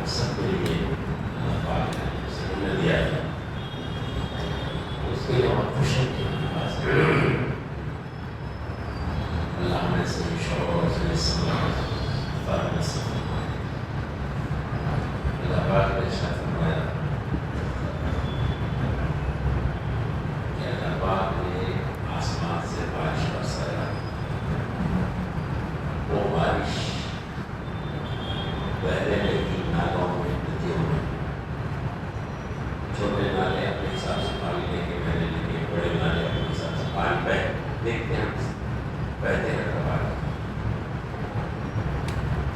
سب کے لیے اللہ پاک نے سمجھ دیا ہے، اس کے لیے بہت خوش ہے کہ اللہ نے صحیح شعور سے سمجھ فرمایا اللہ پاک نے ارشاد فرمایا کہ اللہ پاک نے آسمان سے بارش برسایا، وہ بارش بہنے لگی نالوں میں، ندیوں میں، چھوٹے نالے اپنے حساب سے پانی لے کے بہنے لگے، بڑے نالے اپنے حساب سے پانی دیکھتے ہیں بہتے ہیں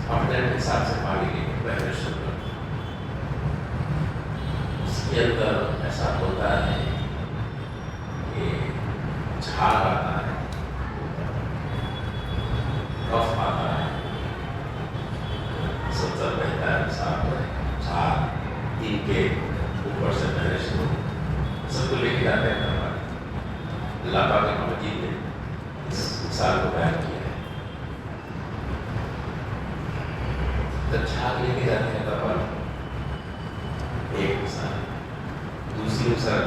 پانی اپنے حساب سے پانی لے کے بہنے شروع کر، اس کے اندر ایسا ہوتا ہے کہ جھاگ آتا ہے، کف آتا ہے، سب سے بہتر صاف ہے جھاگ دن کے اوپر سے بہنے شروع سب کو لے کے جاتے ہیں اللہ پاک نے مجید نے اس مثال کو بیان کیا ہے، جب جھاگ لے کے جاتے ہیں تب ایک مثال، دوسری مثال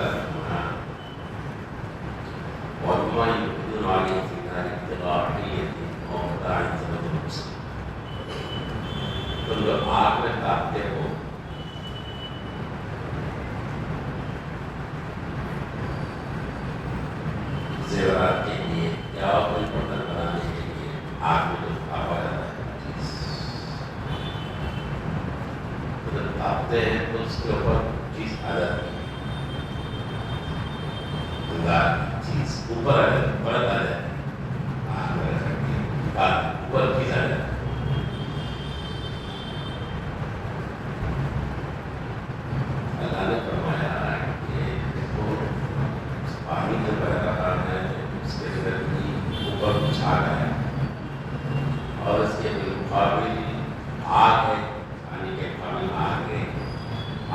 اور دن والی تم لوگ آگ میں تاپتے ہو، زیورات کے لیے یا کوئی برتن بنانے کے لیے آگ میں جو تاپا جاتا ہے، جب تاپتے ہیں تو اس کے اوپر چیز آ جاتی ہے، چیز اوپر آ جاتی ہے، پرت آ جاتی ہے، آگ میں رکھتی ہے، اوپر چیز آ جاتی ہے۔ اللہ نے فرمایا کہ دیکھو پانی جب بہ رہا ہے اس کے اندر بھی اوپر کچھ آ گیا ہے اور اس کے بالمقابل آگ ہے، پانی کے مقابل آگ ہے،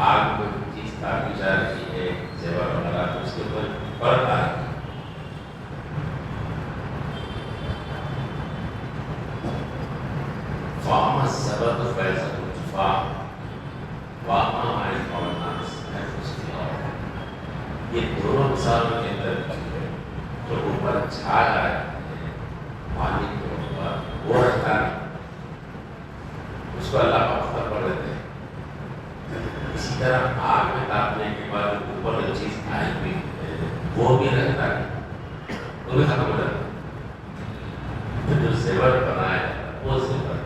آگ میں چیز تاپی جا رہی ہے، زیور وغیرہ، تو اس کے اوپر پرت آ رہی ہے۔ فَأَمَّا الزَّبَدُ فَيَذْهَبُ جُفَاءً وَأَمَّا مَا يَنفَعُ النَّاسَ فَيَمْكُثُ فِي الْأَرْضِ۔ یہ دونوں مثالوں کے اندر جو اوپر جھاگ آ رہی ہے پانی کے اوپر، وہ رہتا نہیں، اس کو اللہ کا ختم کر دیتے ہیں۔ اسی طرح آگ میں تاپنے کے بعد اوپر جو چیز آئی ہوئی ہے وہ بھی رہتا نہیں، وہ بھی ختم ہو جاتا ہے۔ جو زیور بنایا جاتا ہے وہ زیور،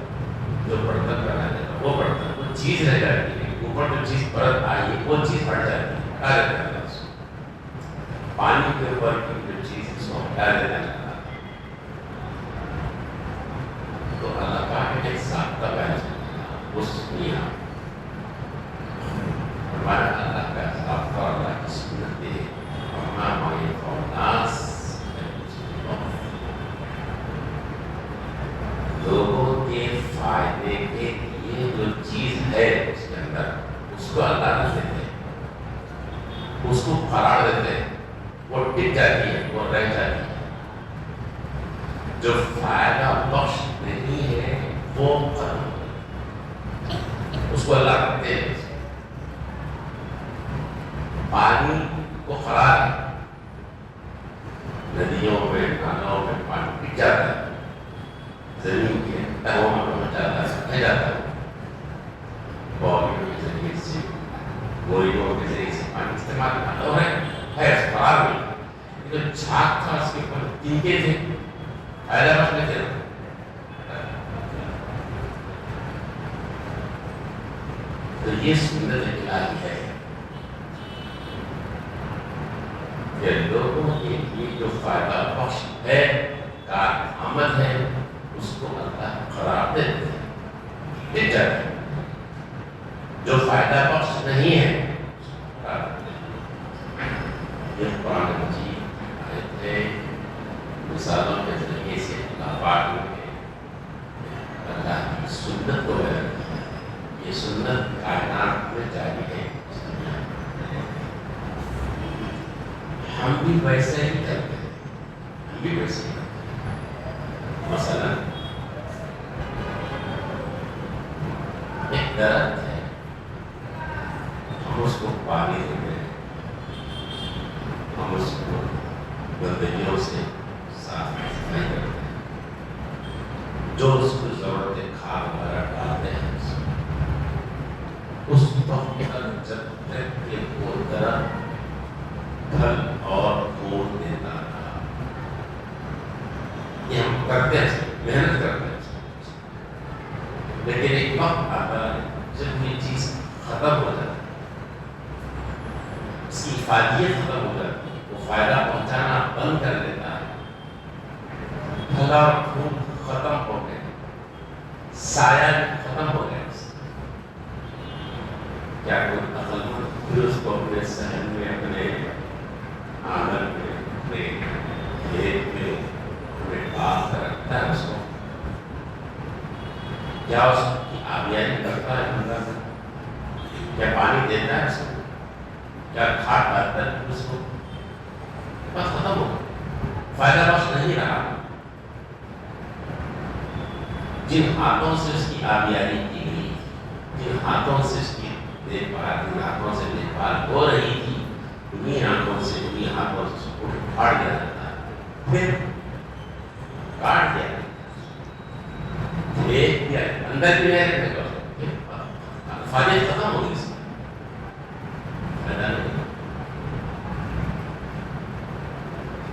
جو برتن بنایا جاتا ہے وہ برتن، وہ چیز رہ جاتی ہے، اوپر جو چیز پرت آئی ہے وہ چیز ہٹ جاتی ہے، ہٹا دیتا ہے اس کو، پانی کے اوپر کی جو چیز اس کو ہٹا دیتا ہے۔ تو اللہ پاک نے ایک ضابطہ بیان کیا، اس دنیا ہمارا اللہ کا ضابطہ، اللہ کی سنت ہے، وَمَا يَنفَعُ النَّاسَ لوگوں کے فائدے کے لیے جو چیز ہے اس کے اندر، اس کو اللہ نہ دیتے، اس کو قرار دیتے، وہ ٹک جاتی ہے، وہ رہ جاتی ہے۔ جو فائدہ بخش نہیں ہے وہ ختم، اس کو اللہ رکھتے ہیں۔ پانی کو قرار ہے، ندیوں میں، نالوں میں پانی ٹک جاتا ہے، زمین کے تہوں میں پہنچ جاتا ہے، رہ جاتا ہے، بالیوں کے ذریعے سے، گولیوں کے ذریعے سے پانی استعمال کرتا ہو رہے ہے، قرار نہیں۔ جو جھاگ تھا اس کے اوپر تینکے تھے، فائدہ بخش نہیں تھے، تو یہ سنت الہی ہے کہ لوگوں کے لیے جو فائدہ بخش ہے، کارآمد ہے، اس کو اللہ قرار دیتے ہیں، ٹک جاتے ہیں۔ جو فائدہ بخش نہیں ہے اس کو قرار دیتے ہیں۔ یہ قرآن مجید آیت ہے، مثالوں کے ذریعے سے اللہ پاک نے اللہ کی سنت کو بیان کیا ہے۔ یہ سنت کائنات میں جاری ہے، ہم بھی ویسے ہی کرتے ہیں، ہم بھی ویسے ہی کرتے ہیں۔ مثلا ایک درخت ہے، پانی دیتے ہیں، ہم اس کو گندگیوں سے صاف صفائی کرتے ہیں، جو اس کو ضرورت ہے کھاد وغیرہ ڈالتے ہیں، اس وقت تک جب تک کہ وہ درخت پھل اور پھول دیتا رہا، یہ ہم کرتے ہیں، محنت کرتے ہیں، لیکن ایک وقت آتا ہے جب یہ چیز ختم ہو جاتی ہے، اس کی افادیت ختم ہو جاتی ہے، وہ فائدہ پہنچانا بند کر دیتا ہے، پھل اور پھول ختم ہو گئے، سایہ ختم ہو گیا، کیا کوئی عقل مند پھر اس کو اپنے صحن میں، اپنے آنگن میں، اپنے کھیت میں، اپنے باغ میں رکھتا ہے؟ اس کو کیا اس کی آبیاری کرتا ہے اندر میں؟ کیا پانی دیتا ہے اس کو؟ کیا کھاد ڈالتا ہے اس کو؟ بس ختم ہو گیا، فائدہ بخش نہیں رہا۔ جن ہاتھوں سے اس کی آبیاری کی گئی، جن ہاتھوں سے اس کی دیکھ بھال، جن ہاتھوں سے دیکھ بھال ہو رہی تھی، انہیں ہاتھوں سے اس کو اٹھاڑ دیا جاتا ہے، پھر کاٹ دیا جاتا ہے، ایک دیا اندر بھی نہیں رکھنے کا، فائدہ ختم ہو گئی، اس میں فائدہ نہیں۔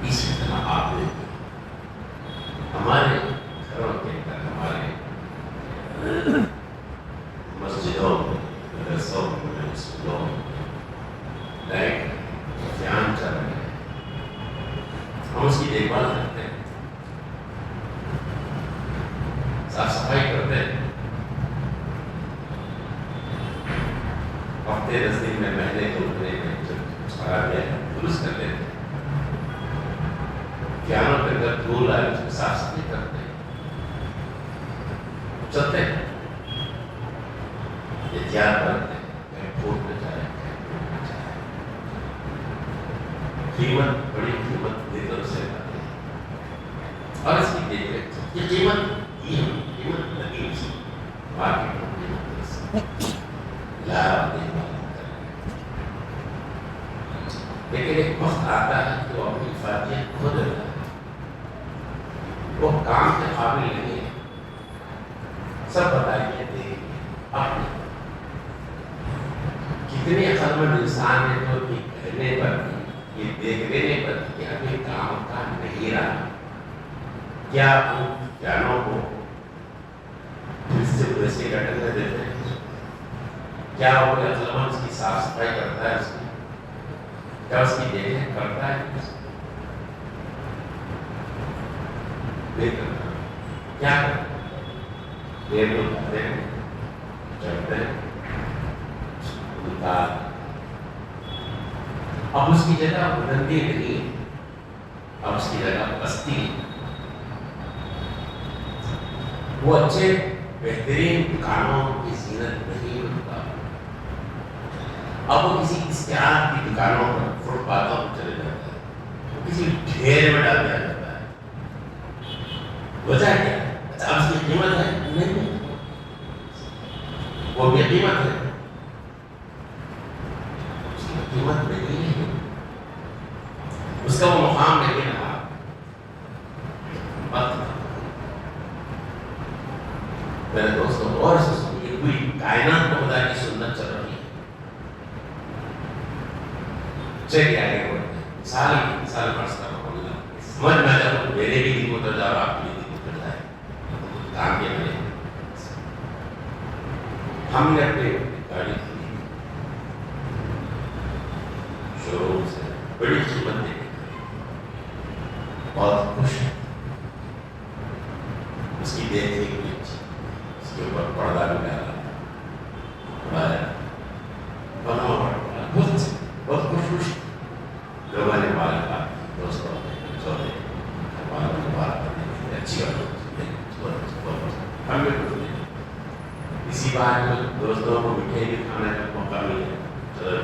اسی طرح آپ دیکھیں ہمارے گھروں کے اندر، ہمارے مسجدوں میں، مدرسوں میں، اسکولوں میں لائٹ فیان چل رہے ہیں، ہم اس کی دیکھ بھال کرتے ہیں، صاف صفائی کرتے ہیں، ہفتے 10 دن میں، مہینے کے اتنے میں جب خراب ہے درست کر لیتے ہیں، فیانوں کے اندر دھول آئے اس کو صاف صفائی کرتے ہیں، چلتے ہیں، احتیاط برتتے ہیں، کہیں پھوٹ نہ جائے، قیمت، بڑی قیمت دے کر اسے لاتے ہیں، اور اس کی دیکھ ریکھ، یہ قیمت لگی اس کی، مارکیٹ میں قیمت لا دیکھ بھال کرتے ہیں، لیکن ایک وقت آتا ہے کہ وہ اپنی افادیت کھو دیتا ہے، وہ کام کے قابل نہیں ہے، سب بتائیے دیکھیے اپنے کتنے عقل مند انسان ہے جو یہ کہنے پر بھی، یہ دیکھ لینے پر کہ ابھی کام کا نہیں رہا، کیا ان جانوں کو پھر سے ویسے کٹنے دیتے ہیں؟ کیا وہ عقل مند اس کی صاف صفائی کرتا ہے، اس کی کیا اس کی دیکھ ریکھ کرتا ہے؟ نہیں کرتا، کیا کرتا ہے؟ دیر میں اٹھاتے ہیں، چڑھتے ہیں، اب اس کی جگہ بلندی نہیں ہے، اب اس کی جگہ پستی ہے، وہ اچھے بہترین دکانوں کی زینت نہیں ہوتا، اب وہ کسی اشتہار کی دکانوں پر، فٹ پاتھوں پر چلے جاتا ہے، وہ کسی ڈھیر میں ڈال دیا جاتا ہے، وجہ کیا ہے؟ اب اس کی قیمت ہے نہیں، وہ بھی قیمت ہے، اس کی قیمت نہیں ہے، اس کا وہ مقام نہیں رہا، میرے دوستوں اور سے سنیے، پوری کائنات کو خدا کی سنت چل رہی ہے، چلیے آگے بڑھتے ہیں، مثال فرض کر رہا ہوں، سمجھ میں آتا ہے میرے بھی دل اتر جائے اور آپ کی بھی دل اتر جائے، کام کے میں ہم نے اپنے گاڑی خریدی شو روم سے، بڑی قیمت دے کے بہت خوش ہے، اس کی دیکھ ریکھ بھی اچھی، اس کے اوپر پردہ بھی ڈالا، بہت خوش، لوگوں نے بال کاٹ، دوستوں نے چودے بالوں نے بال کاٹے، اچھی بات، ہم بھی خوش ہیں، اسی بات میں دوستوں کو مٹھائی بھی کھانے کا موقع ملے، چلو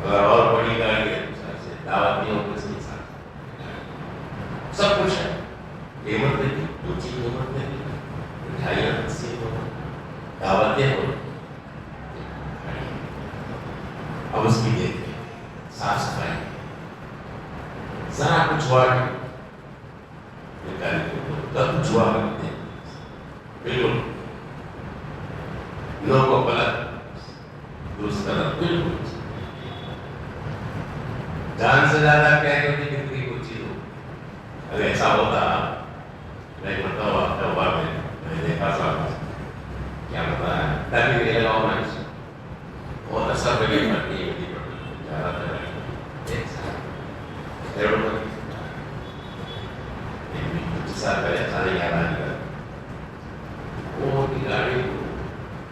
اگر اور بڑی گاڑی ہے دعوتیوں کے ساتھ سب کچھ ہے، قیمت دے دی، اونچی قیمت دے دی، مٹھائیاں نصیب ہو، دعوتیں ہو، اب اس کی دیکھیں صاف صفائی ذرا کچھ ہوا کچھ ہوا کرتے بالکل نو کو غلط دوسرا بالکل جان سے زیادہ کیا کرتی کتنی کچھ چیز ہو. اگر ایسا ہوتا میں بتاؤ آپ کا ہوا میں دیکھا تھا کیا بتا ہے تاکہ میرے لگاؤ میں بہت اثر پہ گئی پڑتی ہے زیادہ تر ایک سال پہلے سارے یاد آنے کا وہ کی گاڑی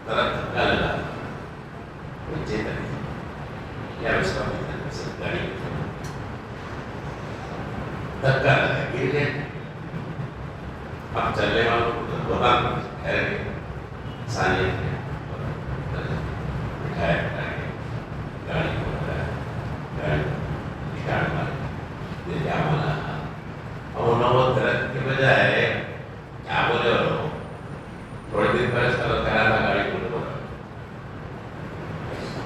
طرف دھکا لگا نیچے تک کیا اس کا گاڑی دھکا لگا گر گئے. اب چلنے والوں کو بتا ٹھہر سانے بٹھایا گاڑی کو بتایا گاڑی اسٹارٹ مارا یہ کیا بولا اور وہ درخت کے بجائے کیا بولے ہو تھوڑے دن پہلے کلر کرا تھا گاڑی کو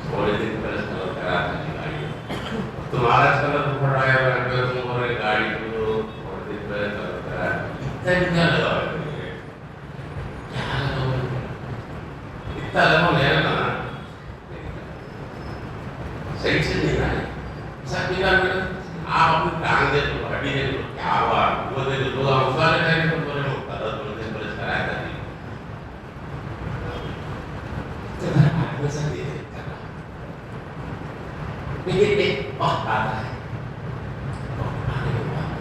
تھوڑے دن پہلے کلر کرا تھا گاڑی تمہارا کلر پڑ رہا ہے تم بول رہے گاڑی کو تھوڑے دن پہلے کلر کرا اتنا کیا لگا کیا لگا اتنا لگا لے رہا نا صحیح سے نہیں رہا ہے سب کی بات آپ اپنی ٹانگ دے تو ہڈی دے تو کیا ہوا وہ دے تو دو آپ سارے ٹائم تو بولے ہو کرا تو دے بولے کرایا تھا نہیں تو آپ کو سب دے کرا لیکن ایک وقت آتا ہے وقت آنے کے بعد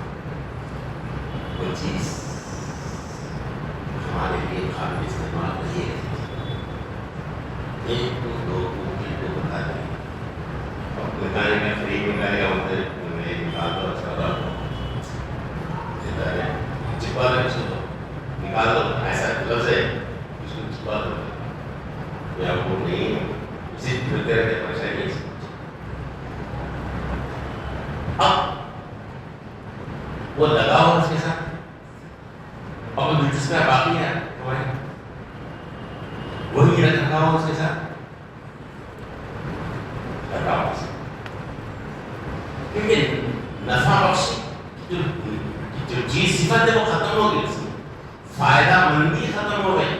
کوئی چیز ہمارے لیے قابل استعمال نہیں ہے ایک کو دو کو تین کو بتا دیں نکالنے کا فری نکالے گا ہوتے نکال دو اچھا رہا چھپا دو اس کو نکال دو ایسا لفظ ہے اس کو چھپا دو یا وہ نہیں اسی پھرتے رہتے پریشانی نہیں اب وہ لگا ہو اس کے ساتھ اب وہ دلچسپیاں باقی ہے وہی رکھا ہو اس کے ساتھ رکھا ہو کیونکہ نفع بخشی جو چیز صفت ہے وہ ختم ہو گئی فائدہ مندی ختم ہو گئی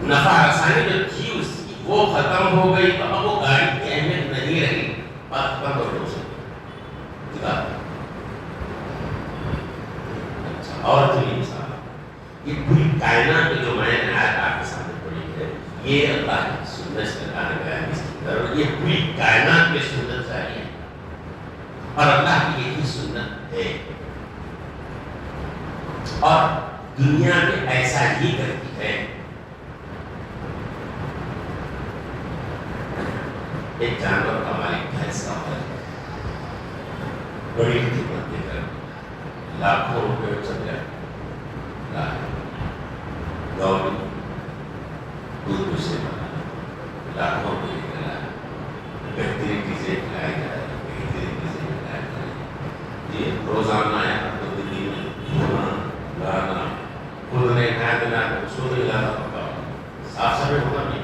نفع رسانی جو تھی اس کی وہ ختم ہو گئی تو اب وہ گاڑی کی اہمیت نہیں رہی بات ختم ہو گئی اسے اور دلی مثال یہ پوری کائنات میں جو میں نے آیت آپ کے سامنے پڑھی ہے یہ اللہ کی سنت سے اللہ نے بیان کی طرف یہ پوری کائنات میں سنت جاری ہے اور اللہ کی یہی سنت ہے اور دنیا میں ایسا ہی کرتی ہے. ایک جانور کا مالک بھینس کا مالک بڑی خدمت دے کر لاکھوں روپے چل جائے گاؤں دودھ سے بنا لاکھوں روپے نکلا بہترین چیزیں کھلائی جائے یہ روزانہ ہے تو دلی میں دھونا لانا خود نے کھایا بنا اس کو بھی لانا پڑتا صاف صفائی ہونا بھی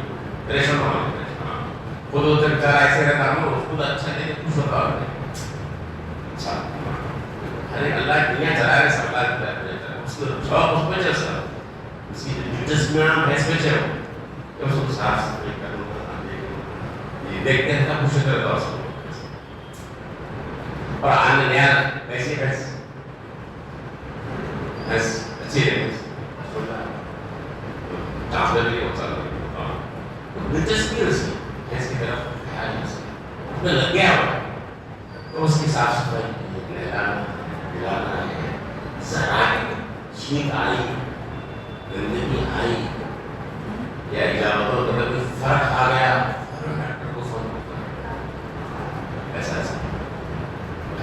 پریشان ہونا خود ادھر بیچارہ ایسے رہتا ہوں خود اچھا نہیں کچھ ہوتا اچھا ارے اللہ دنیا چلا رہے سب اللہ اس کو شوق اس پہ چل سکتا اس کی دلچسپیاں بھینس پہ چلو کہ اس کو صاف صفائی کرنا یہ دیکھتے ہیں تھا خوش کرتا اس کو اور آنے نیا ایسی بھینس اچھی ہے ٹرانسفر بھی ہوتا ہے دلچسپی اس کی بھینس کی طرف خیال اس میں لگ گیا ہوا تو اس کی صاف صفائی دلانا ہے ذرا چھینک آئی گندگی آئی یا اجازتوں کا کوئی فرق آ گیا ڈاکٹر کو فون کرتا ایسا ایسا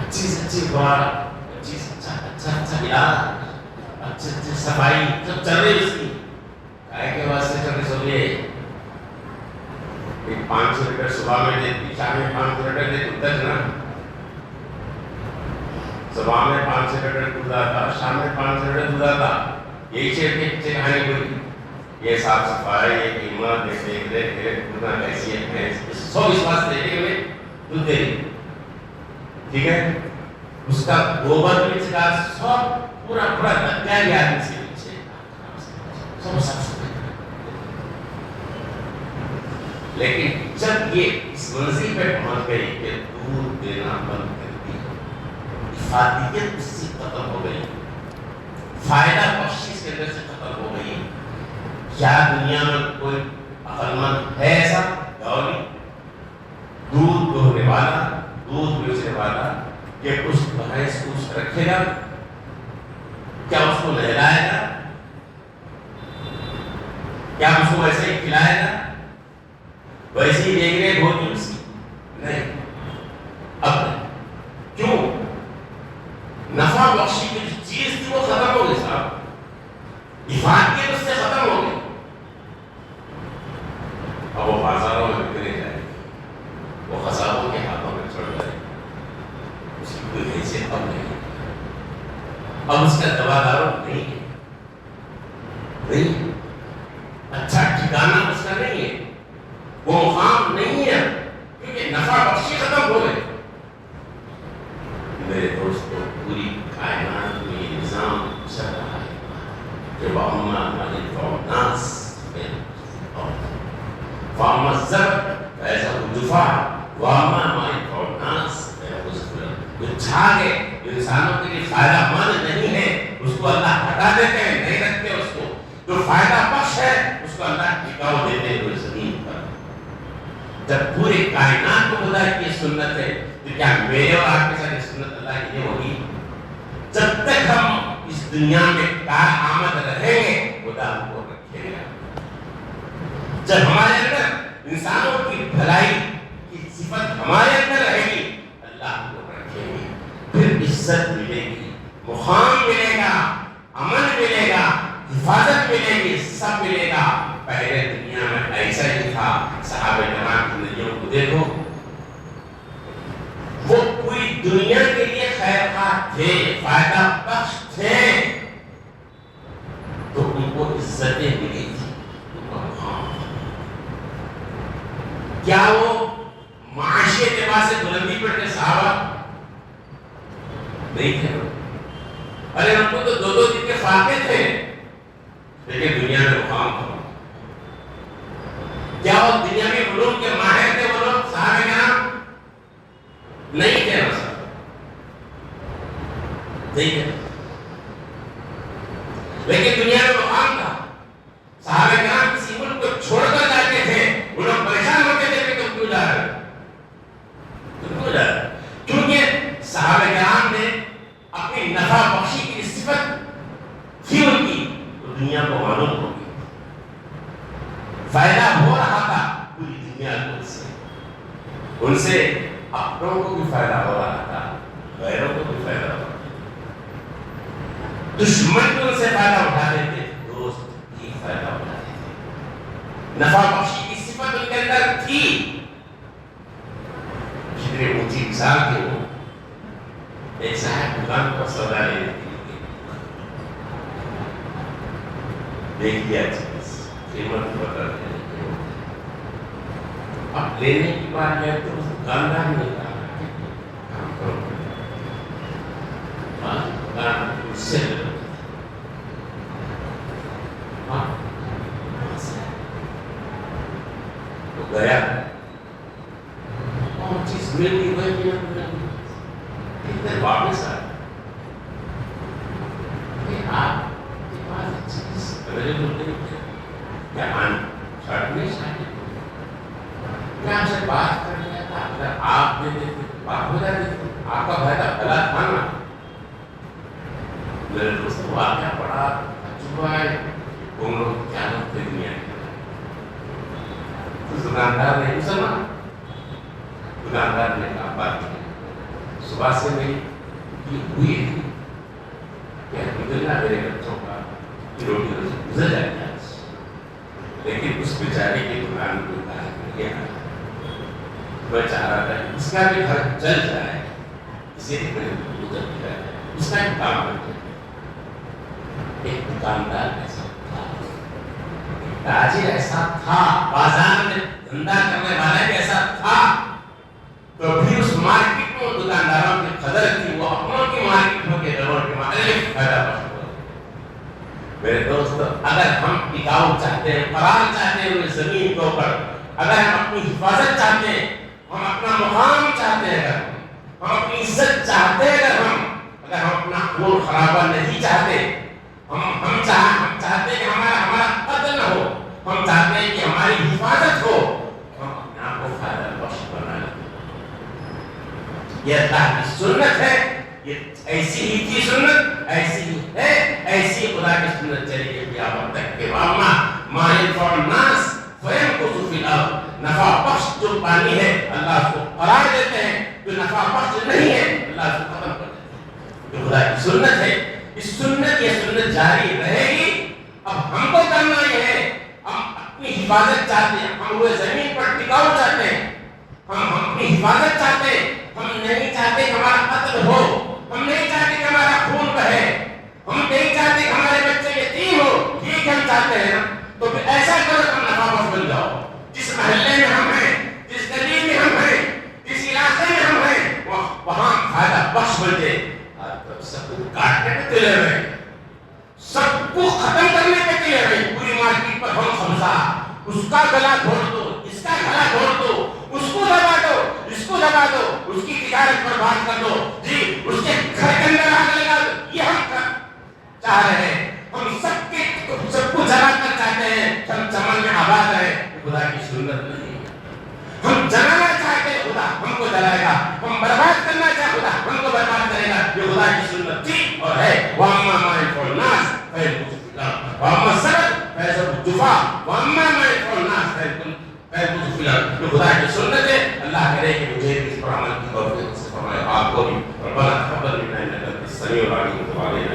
اچھی سے اچھی خوراک اچھی سے اچھا علاج اچھی صفائی سب چل رہی اس کی گائے کے واسطے چل رہی سو لیے 500 لیٹر صبح میں دیتی شام میں 500 لیٹر دیتی تک نا صبح میں 500 لیٹر دودھ آتا شام میں 500 لیٹر دودھ آتا یہی شیر کے پیچھے کہانی کوئی یہ صاف صفائی، یہ قیمت، یہ دیکھ ریکھ، یہ کتنا حیثیت ہے، سب اس بات سے دیکھے ہوئے دودھ دے رہی، ٹھیک ہے، اس کا گوبر بھی چکا، سب پورا پورا لگا گیا آدمی سے پیچھے، سب صاف صفائی۔ لیکن جب یہ اس منزل پہ پہنچ گئی کہ دودھ دینا بند کر دی، افادیت اس سے ختم ہو گئی، فائدہ بخشش کے اندر سے ختم ہو گئی۔ کیا دنیا میں کوئی عقل مند ہے ایسا گوری دودھ دوہنے والا، دودھ بیچنے والا کہ اس بھینس کو اس رکھے گا؟ کیا اس کو نہلائے گا؟ کیا اس کو ویسے ہی کھلائے گا؟ ویسے ہی دیکھ رہے ہوگی اس کی؟ نہیں۔ اب کیوں؟ نفع بخشی کی جو چیز تھی وہ ختم ہو گئی صاحب، افادیت اس سے ختم ہو گئی، اب وہ بازاروں میں بکنے جائے، وہ خزانوں کے ہاتھوں میں چڑھ جائے، اس کی کوئی حیثیت اب نہیں، اب اس کا دواداروں نہیں ہے، نہیں، اچھا ٹھکانا اس کا نہیں ہے، وہ مقام نہیں ہے، کیونکہ نفع بخشی ختم ہو گئے۔ میرے دوستو، پوری کائنات میں یہ نظام چل رہا ہے کہ وَأَمَّا مَنِ اتَّبَعَ النَّاسَ فَأَمَّا الزَّبَدُ فَيَذْهَبُ جُفَاءً وَأَمَّا مَا يَنفَعُ النَّاسَ فَيَمْكُثُ فِي الْأَرْضِ۔ جو چھاگے جو انسانوں کے لیے فائدہ مند نہیں ہے اس کو اللہ ہٹا دیتے ہیں، نہیں رکھتے اس کو، جو فائدہ بخش ہے اس کو اللہ ٹھکاؤ دیتے ہیں پوری زمین پر۔ جب پوری کائنات کو خدا کی سنت ہے تو کیا میرے اور آپ کے ساتھ سنت اللہ کی نہیں ہوگی؟ جب تک ہم اس دنیا میں کارآمد رہیں گے خدا ہم کو رکھے گا۔ جب ہمارے اندر انسانوں کی بھلائی کی صفت ہمارے اندر رہے گی اللہ ہم کو رکھے گی، پھر عزت ملے گی، مقام ملے گا، امن ملے گا، حفاظت ملے گی، سب ملے گا۔ پہلے دنیا میں ایسا ہی تھا، صحابہ کرام کی زندگیوں کو دیکھو، وہ پوری دنیا کے لیے خیر خواہ تھے، فائدہ بخش تھے، تو ان کو عزتیں ملی تھی، ان کا مقام تھا۔ کیا وہ معاشی اعتبار سے بلندی پر تھے صحابہ؟ نہیں تھے، ارے ہم کو تو دو دو دن کے فاقے تھے، لیکن دنیا میں مقام تھا۔ کیا وہ دنیاوی علوم کے ماہر تھے وہ لوگ صحابہ کرام؟ نہیں تھے، نہیں تھے، لیکن دنیا میں مقام تھا۔ صحابہ کرام کسی ملک کو چھوڑ کر جاتے تھے، وہ لوگ پریشان ہوتے تھے کہ تم کیوں جا رہے ہو، تم کیوں جا رہے ہو؟ کیونکہ صحابہ کرام نے اپنی نفع بخشی کی صفت تھی ان کی، تو دنیا کو معلوم ہو گئی، فائدہ ہو رہا تھا پوری دنیا کو، ان سے اپنوں کو بھی فائدہ ہو رہا تھا، غیروں کو بھی فائدہ ہو رہا تھا، دشمن بھی ان سے فائدہ اٹھاتے تھے، دوست بھی فائدہ اٹھاتے تھے، نفع بخشی کی صفت ان کے اندر تھی۔ کتنے اونچی مثال تھی وہ، ایک صاحب دکان پر سودا لینے کے لیے دیکھ لیا چیز، قیمت بدل ہے، اب لینے کی بات ہے تو دکاندار نے کہا کام کرو، دکان اس سے تو گیا، اور چیز مل گئی وہی کتنے واپس آئے کہ آپ کے پاس چیز اویلیبل نہیں ہے، کیا آن شرٹ میں شاید میں آپ سے بات کر لیا تھا، اگر آپ دے دیتے بات ہو جاتی تھی، آپ کا فائدہ بھلا تھا نا۔ میرے دوست واقعہ پڑا تجربہ ہے، ان لوگ کیا لوگ تھے دنیا کے، تو دکاندار نے مسلمان، دکاندار نے کہا بات کی، صبح سے میری ہوئی ہے کہ گزرنا میرے بچوں کا روٹی روزی گزر جائے گا، لیکن اس بیچارے کی دکان کو کہا میں چاہ رہا تھا اس کا بھی گھر چل جائے، اسی لیے اس کا بھی کام کرتے۔ ایک دکاندار ایسا تھا، تاجر ایسا تھا، بازار میں دھندا کرنے والا بھی ایسا تھا، تو بھی اس مارکیٹ میں دکانداروں کی قدر تھی، وہ اپنوں کی مارکیٹوں کے ضرور کے مختلف فائدہ پہنچ۔ میرے دوست، اگر ہم ٹکاؤ چاہتے ہیں، قرار چاہتے ہیں اس زمین کے اوپر، اگر ہم اپنی حفاظت چاہتے ہیں، ہم اپنا مقام چاہتے ہیں، اگر ہم اپنی عزت چاہتے ہیں، اگر ہم اپنا خون خرابہ نہیں چاہتے، ہم چاہتے ہیں کہ ہمارا قتل نہ ہو، ہم چاہتے ہیں کہ ہماری حفاظت ہو، ہم اپنے آپ کو فائدہ بخش بنائیں۔ یہ اللہ کی سنت ہے، یہ ایسی ہی تھی سنت، ایسی ہی ہے، ایسی خدا کی سنت چلی گئی قیامت تک کہ واما ما ينفع الناس فيمكث في الارض، نفع بخش جو پانی ہے اللہ اس کو قرار دیتے ہیں، جو نفع بخش نہیں ہے اللہ اس کو ختم کر دیتے ہیں۔ یہ خدا کی سنت ہے، اس سنت یہ سنت جاری رہے گی۔ اب ہم کو کرنا یہ ہے، ہم اپنی حفاظت چاہتے ہیں، ہم وہ زمین پر ٹکاؤ چاہتے ہیں، ہم اپنی حفاظت چاہتے ہیں، ہم نہیں چاہتے کہ ہمارا قتل ہو، ہم نہیں چاہتے کہ ہمارا خون بہے، ہم نہیں چاہتے کہ ہمارے بچے یتیم ہو، ٹھیک ہم چاہتے ہیں نا، تو پھر ایسا کرو کہ ہم نفع بخش بن جاؤ۔ جس محلے میں ہم ہیں، جس گلی میں ہم ہیں، جس علاقے میں ہم ہیں، وہاں فائدہ بخش بن جائے۔ آج تک سب کو کاٹنے پہ تلے ہوئے، سب کو ختم کرنے پہ تلے ہوئے، پوری مارکیٹ پر ہم خمسہ، اس کا گلا گھوڑ دو، اس کا گلا گھوڑ دو، اس کو دبا دو، اس کو دبا دو، اس کی تجارت پر بات کر دو، جی اس کے گھر کے اندر آگ لگا دو۔ یہ ہم چاہ رہے ہیں، ہم سب کو جلا کر چاہتے ہیں، ہم چمن میں آباد رہے۔ خدا کی سنت نہیں ہے۔ ہم جلانا چاہتے ہیں، خدا ہم کو جلائے گا، ہم برباد کرنا چاہتے، خدا ہم کو برباد کرے گا۔ یہ خدا کی سنت تھی اور ہے۔ وَأَمَّا مَا يَنفَعُ النَّاسَ فَيَمْكُثُ فِي الْأَرْضِ وَأَمَّا السَّبَبُ فَيَذْهَبُ الجُّفَاءُ وَأَمَّا مَا يَنفَعُ النَّاسَ فَيَمْكُثُ فِي الْأَرْضِ۔ یہ خدا کی سنت ہے۔ اللہ کرے کہ مجھے اس پر عمل کی توفیق سے فرمائے، آپ کو بھی۔ ربنا تقبل منا انك انت السميع العليم وتب علينا